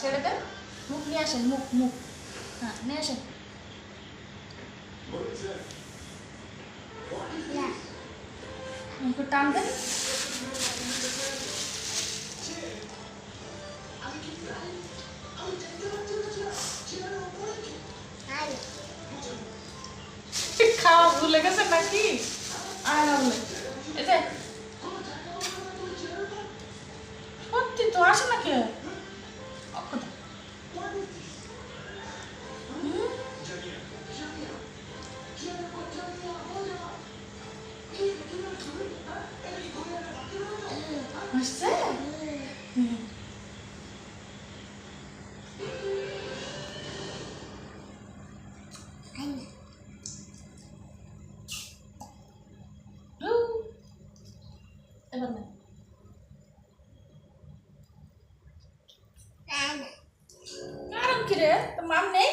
ছেড়ে দেন, মুখ নিয়ে আসেন, মুখ মুখ, হ্যাঁ নিয়ে আসেন। একটু টান দেন। খাওয়া ভুলে গেছে নাকি? আর না বলে এই যে সত্যি তো আসে না কে? আসছে? এবার না কারণ কি রে, তো মাম নেই?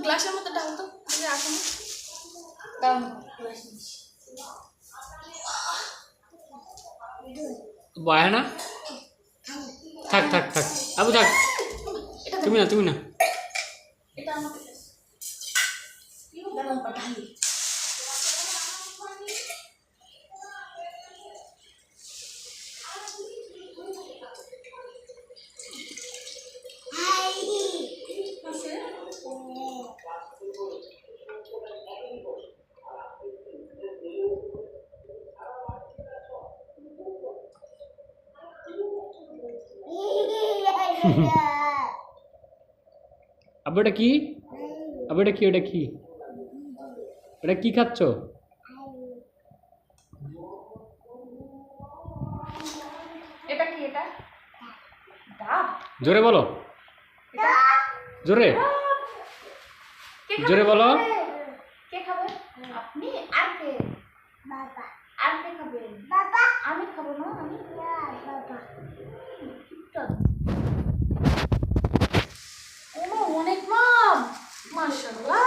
গ্লাসের মধ্যে ডাল তো আসুন, ডাল গ্লাস বায় না, থাক থাক থাক আবু থাক, তুমি না তুমি না। এটা আমাকে দাঁড়ান পাঠাই। আবু এটা কি? আবু এটা কি? ওটা কি? ওটা কি খাচ্ছ? এটা কি? এটা ডাব। জোরে বলো, জোরে জোরে বলো। কে খাবে? আপনি? আর কে? বাবা। আর কে খাবে? বাবা। আমি খাবো না, আমি বাবা। ও অনেক মাম, মাশাআল্লাহ।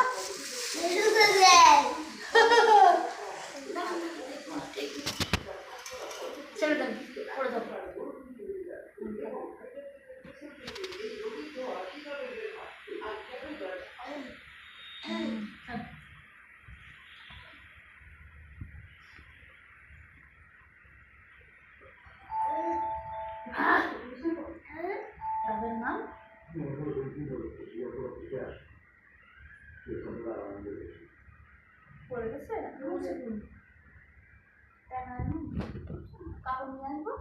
ছেড়ে দেন, পড়ে যাবো। তাদের নাম পড়ে গেছে, কাপড় নিয়ে আসবো।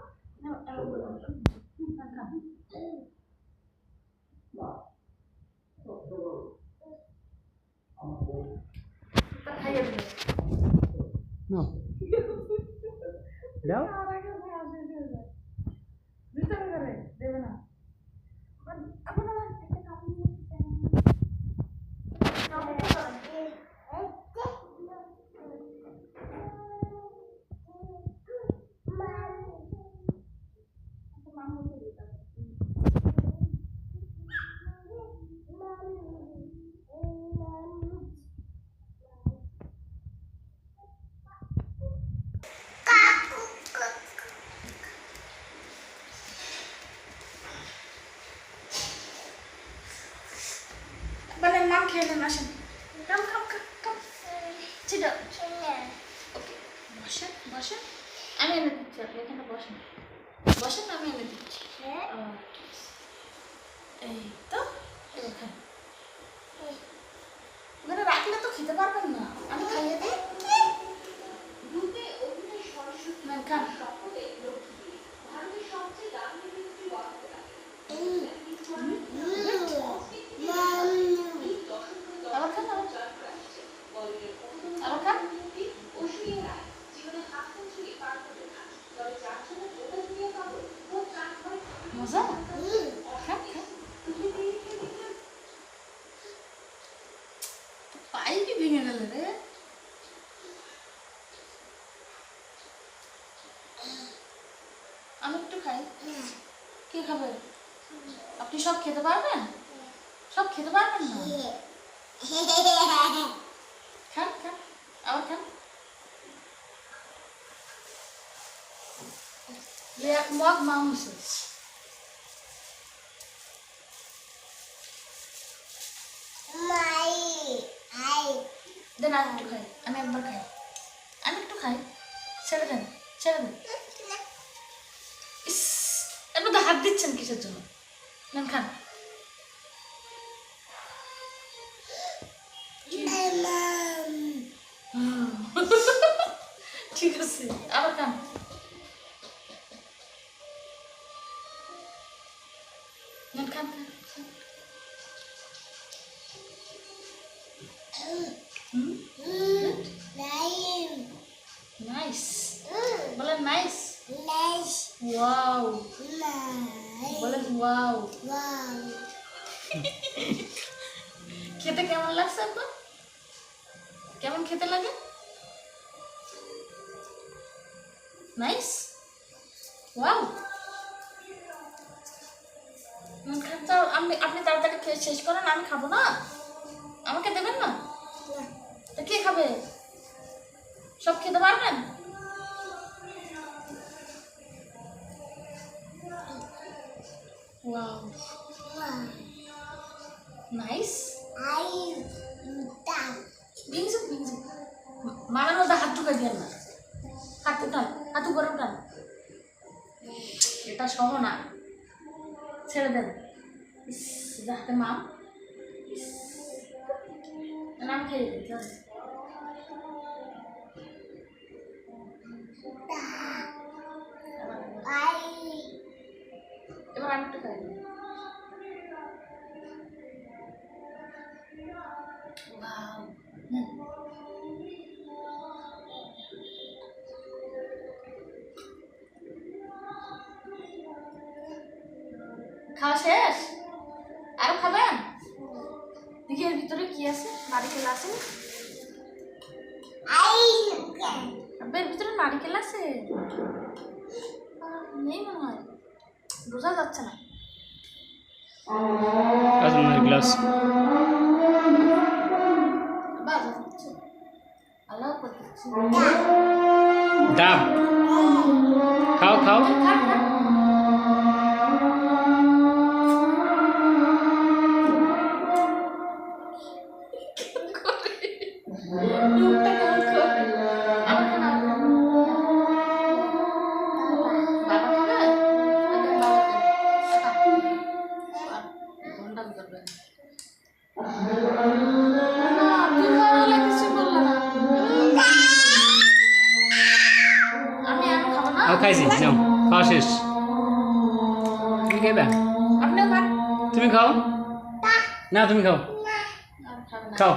খাইয়ে দেবে দাও দেবে না। নাম খেয়ে নেন, আসেন। কাম কাম কাম কাম, ঠিক আছে। ওকে, বসেন বসেন, আমি এনে দিচ্ছি, আপনি এখানে বসেন বসেন, আমি এনে দিচ্ছি। এই তো এখানে ওখানে রাখলে তো খেতে পারবেন না, আমি খাইয়ে দিই। খান। আবার খান, আবার খান। মজা? খান খান। পাই কি ভেঙে গেল রে? আমি একটু খাই। কে খাবে? আপনি সব খেতে পারবেন? সব খেতে পারবেন না? খান খান, আবার খান। এক মগ মাংস দেন আমি একটু খাই, আমি একবার খাই, আমি একটু খাই, ছেড়ে দেন, ছেড়ে দেন। ইস, এর মধ্যে হাত দিচ্ছেন কিসের জন্য? নেন খান। ঠিক আছে, আবার খান। নেন খান খান। নাইস, বলেন নাইস। ওয়াও, বলেন ওয়াও। খেতে কেমন লাগছে আপনার? কেমন খেতে লাগে? Nice, wow. আপনি তাড়াতাড়ি খেয়ে শেষ করেন, আমি খাবো না। আমাকে দেবেন না? তা কে খাবে? সব খেতে পারবেন? Wow, nice. ভিংসু ভিংসু মামার মধ্যে হাত ঢুকে দিয়েন না। হাত উঠান, হাত উপরে উঠান। এটা সহ না, ছেড়ে দেন। হাতে মাম, আমি খেয়ে দিই। এবার আমি একটু খাই। খাওয়া শেষ? আরো খাবেন? দেখি এর ভিতরে কি আছে। নারিকেল আছে? এর ভিতরে নারিকেল আছে? নেই মনে হয়, বোঝা যাচ্ছে না। গ্লাস আল্লাহ করতেছি। ডাব খাও খাও। খাইছি, যাও খাওয়া শেষ। তুমি খাইবা? তুমি খাও না, তুমি খাও, খাও।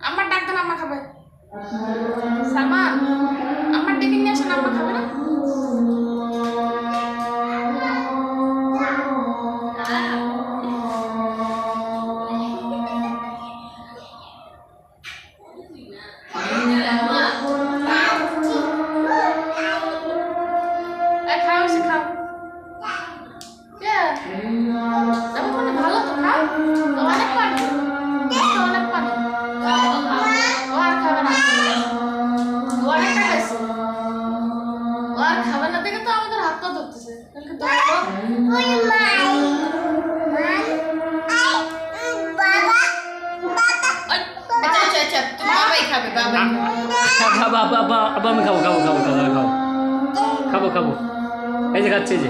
আমার ডাক্তার আম্মা খাবে। সালমান, আমার টিফিন নিয়ে আসেন, আম্মা খাবে না? আমি খাবো খাবো খাবো খাবো খাবো খাবো খাবো। এই যে খাচ্ছে, এই যে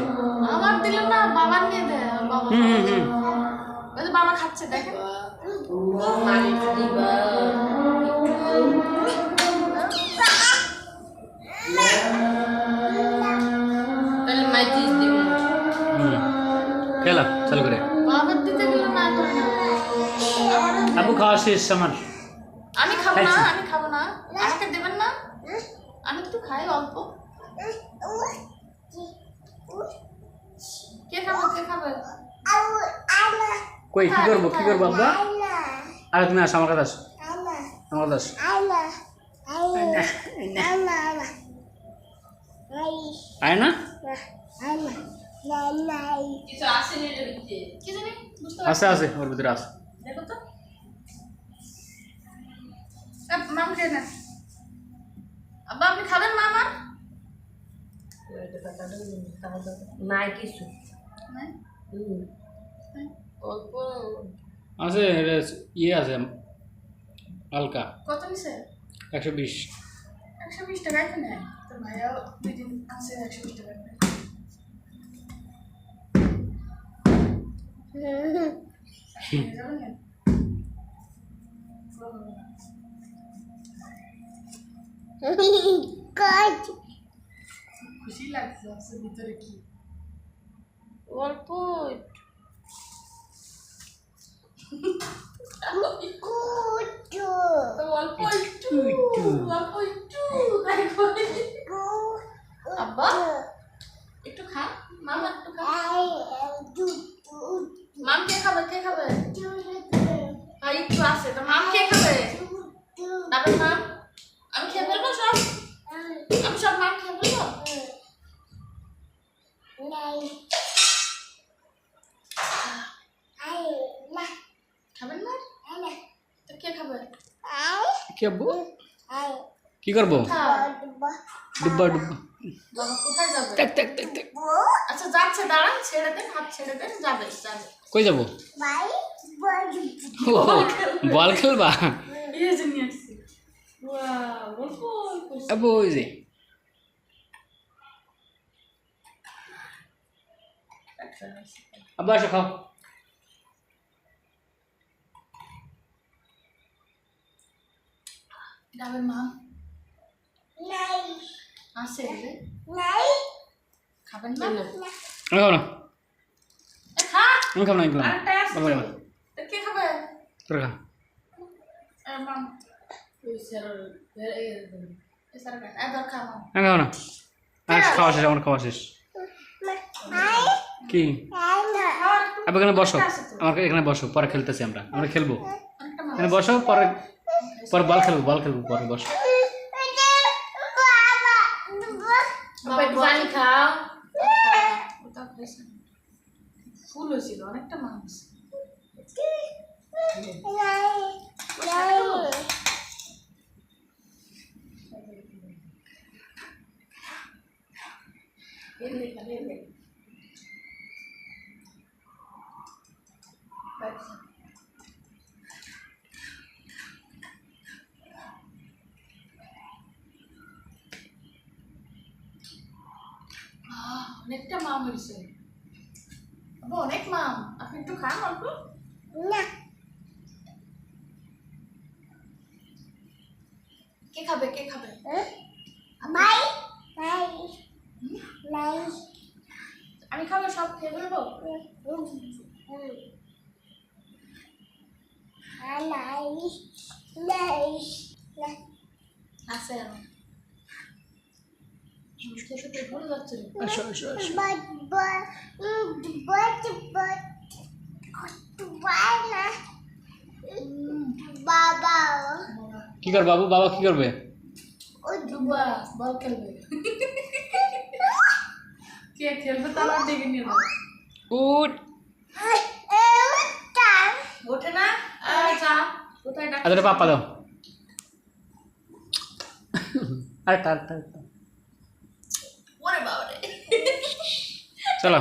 আমার দিলেন না, বাবার নিয়ে দে। বাবা খাচ্ছে, দেখেন। খেলা চালু করে। বাবার দিতে গেল না, আবু খাওয়া শেষ আমার। আমি খাবো না, আমি খাবো না। আমাকে দেবেন না? আমি একটু খাই অল্প। কে খাবে, কে খাবে? কই কি করবো, কি করবো আব্বা? আরে তুমি আসো, আমার কাছে আসো, আমার কাছে আসো। আয় না, আছে আছে ওর ভিতরে আছে। দেখো তো। মাম খেয়ে না আব্বা আপনি খাবেন মা আমার নাই কিছু নাই? অল্প আছে এটা ইয়ে আছে হালকা কত নিছে 120 120 টাকা এখানে তো ভাইয়া 2 দিন আছে 120 টাকা খুশি লাগছে আছে ভিতরে কি অল্প অল্প একটু অল্প একটু তাই করে আব্বা একটু খা মামা একটু খা মাম কে খাবে ভাই একটু আছে তো মাম কে খাবে তারপর মাম আমি খেয়ে ফেলবো সব আমি সব মাম খেয়ে ফেলবো খাবেন না তো কে খাবে কি আব্বু কি করবো ডিব্বা ডিব্বা বাবা কোথায় যাবে টাক টাক টাক টাক আচ্ছা যাচ্ছে দাঁড়ান ছেড়ে দেন হাত ছেড়ে দেন যাবে কই যাবো ও, বল খেলবা এই যে নিয়ে আসছি ওয়াও অল্প আব্বু ওই যে আব্বু আসো খাও যাবে মা আছে রে খাবেন না আমি খাবো না এ খা আমি খাবো না আমি খাবো না আরেকটা আছে বাবা বাবা তো কে খাবে তোরা খা মাম এসারা খান এ দর খা মাম আমি খাবো না আর খাওয়া শেষ আমার খাওয়া শেষ কি আব্বু এখানে বসো আমার এখানে বসো পরে খেলতেছি আমরা খেলবো এখানে বসো পরে পরে বল খেলবো পরে বসো বাবা একটু পানি খাও ফুল হয়েছিল অনেকটা মাংস অনেকটা মাম হয়েছে অনেক মাম আপনি একটু খান অল্প কে খাবে আমি খাবো সব খেয়ে ফেলবো আছে আমার খেতে ভুলে যাচ্ছে আসো আসো আসো কি কর বাবু বাবা কি করবে ডুবা বল খেলবে কে খেলবে তার দিকে নিয়ে যাও উঠ ওঠে না যা কোথায় ডাক আদরে পাপা দাও আরে তার ওরে বাবা রে চলো